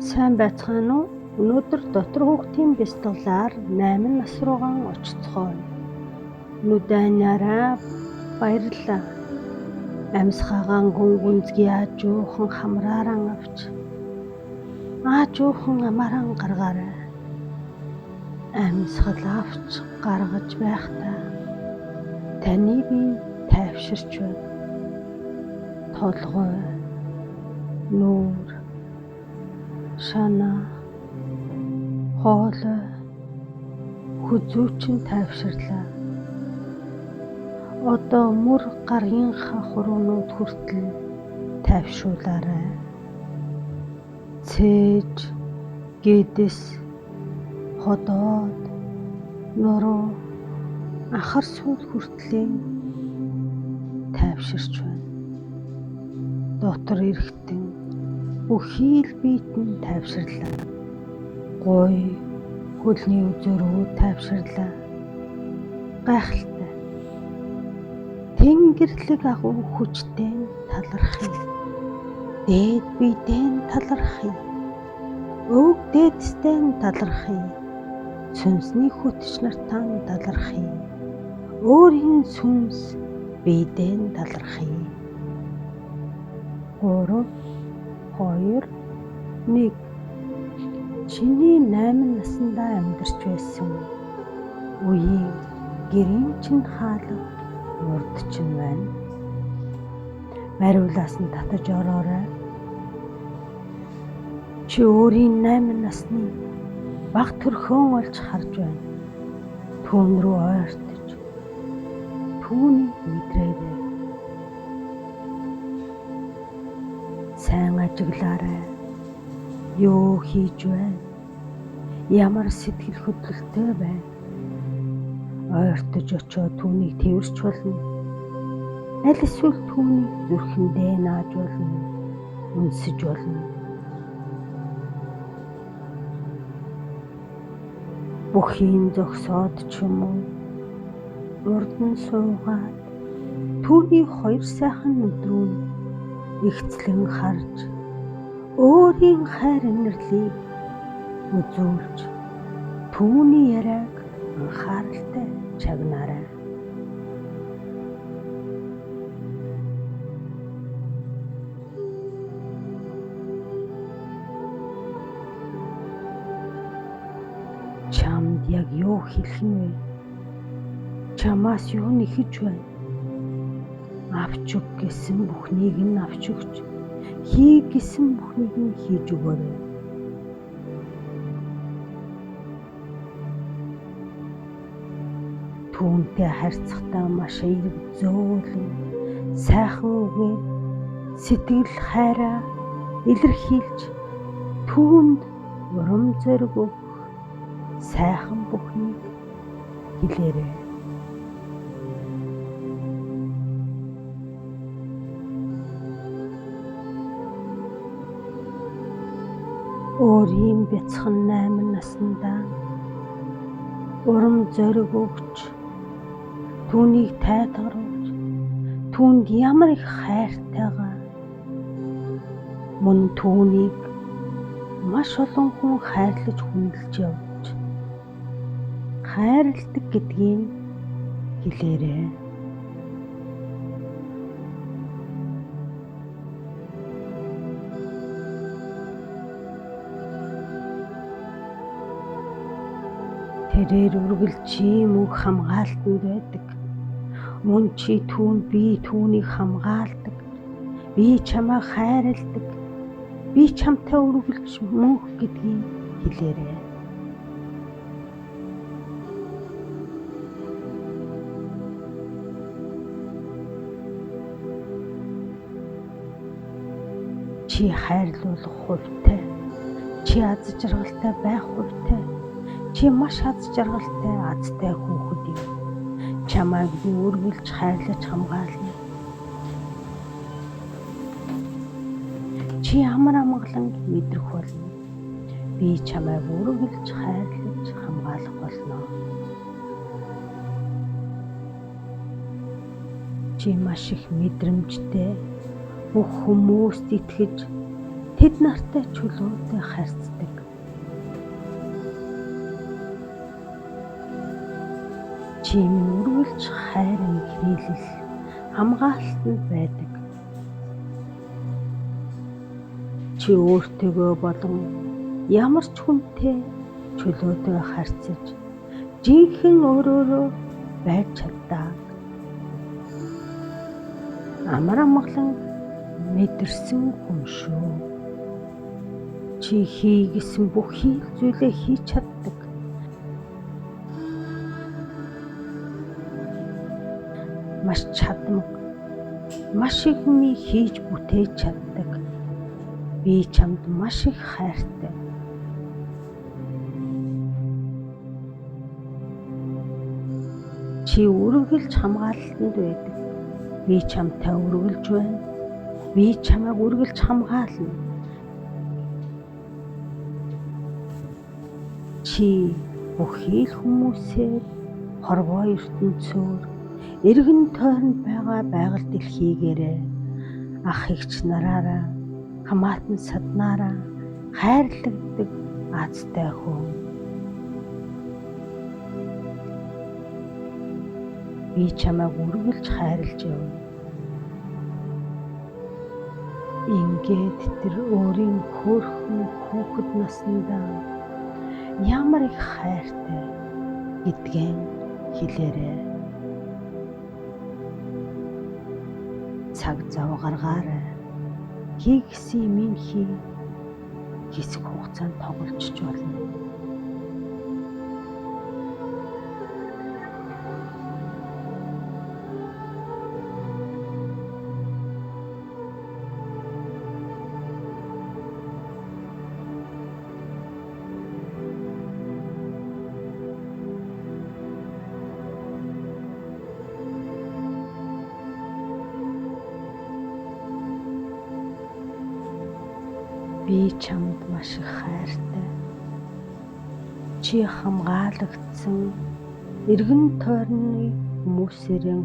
Сайн байцгаана уу? Өнөөдөр дотор хүүхдийн бяцлаглаар 8 нас руугаан очицгооё. Нүдэнаараа баярлалаа. Амьсгаагаан гүнзгий аажуухан хамрааран авч аажуухан амааран гаргаарай. Амьсгал авч гаргаж байхдаа таны бие тайвширч байна. Толгой, нүүр, шанаа, хоолой, хүзүүчин тайвширлаа. Одоо мөр гаргийнхаа хуруунууд хүртэл тайвшруулаарай. Цээж, гэдэс, ходоод, нуруу, ахар сүүл хүртлийн тайвширч байна. Дотор эрэхтэн бүхий л биет нь тайвширлаа. Гуй, хөлний үзүүрүүд тайвширлаа. Гайхалтай. Тэнгэрлэг агуу хүчтэй талархъя. Дээд биетэй талархъя. Өг дээдстэй талархъя. Сүнсний хүч нартай талархъя. Өөрийн сүнс биетэй талархъя. 3, 2, 1. Чиний 8 наснда амьдарч байсан үеийн гэрийн чинь хаалга урд чинь байна. Мариулаас нь татаж ороорой. Чи өөрийн 8 насны баг төрхөн олж харж байна. Түүн рүү ойртож түүнийг мэдрээрэй. Сайн ажиглаарай. Юу хийж байна? Ямар сэтгэл хөдлөлтөй байна? Ойртож очоод түүнийг тэрвэрч болно. Аль эсвэл түүнийг зүрхэндээ нааж болно. Үнсэж болно. Бүхийн зогсоод ч юм уу урд нь суугаад түүний хоёр сайхан нүдрүүн ихцлэн харж өөрийн хайр инэрлийг үзүүлж түүний яриаг анхааралтай чагнаарай. Чамд яг юу хэлэх нь вэ? Чамаас юу нэхэж байна? Авч өг гэсэн бүхнийг нь авч өгч, хий гэсэн бүхнийг нь хийж өгөөрэй. Түүнтэй харьцахдаа маш эерэг зөөлөн, сайхан үгээр сэтгэл хайраа илэрхийлж, түүнд урам зориг өгөх сайхан бүхнийг хэлээрэй. Өөрийн бяцхан 8 наснда урам зориг өгч, түүнийг тайтгаруулж, түүнд ямар их хайртайгаа, мөн түүнийг маш олон хүн хайрлаж хүндэлж явж, хайрладаг гэдгийг хэлээрэй. Тэрээр үргэлж ийм үг хамгаалтанд байдаг. Мөн чи би түүнийг хамгаалдаг. Би чамайг хайрладаг. Би чамтай үргэлж мөнх гэдгийг хэлээрэй. Чи хайрлуулах хувьтай. Чи аз жаргалтай байх хувьтай. Чи маш аз жаргалтай, азтай хүүхэд юм. Чамайг би үргэлж хайрлаж хамгаална. Чи амар амгалан мэдрэх болно. Би чамайг үргэлж хайрлаж хамгаалах болно. Чи маш их мэдрэмжтэй, бүх хүмүүст итгэж тэд нартай чөлөөтэй харьцдаг. Чи минь үргэлж хайр инхрийлэл хамгаалалтанд байдаг. Чи өөртөөгөө болон ямар ч хүнтэй чөлөөтэй харьцаж жинхэнэ өөрөөрөө байж чаддаг. Амар амгалан мэдэрсэн хүн шүү. Чи хийгсэн бүхий зүйлээ хийж чаддаг. Маш чадмаг, маш их юмыг хийж бүтээж чаддаг. Би чамд маш их хайртай. Чи үргэлж хамгаалалтанд байдаг. Би чамтай үргэлж байна. Би чамайг үргэлж хамгаална. Чи бүхий л хүмүүсээр хорвоо ертөнцөөр эргэн тойронд байгаа байгаль дэлхийгээрээ ах эгч нараараа хамаатан саднаараа хайрлагддаг азтай хүн. Би чамайг үргэлж хайрлаж явна. Ингээд тэр өөрийн хөөрхөн хүүхэд наснаа ямар их хайртай гэдгээ хэлээрэй. Цаг зав гаргаарай. Хийгсэн юм хий. Хэсэг хугацаанд тоглож болно. Би чамд маш их хайртай. Чи хамгаалагдсан эргэн тойрны хүмүүсээрээ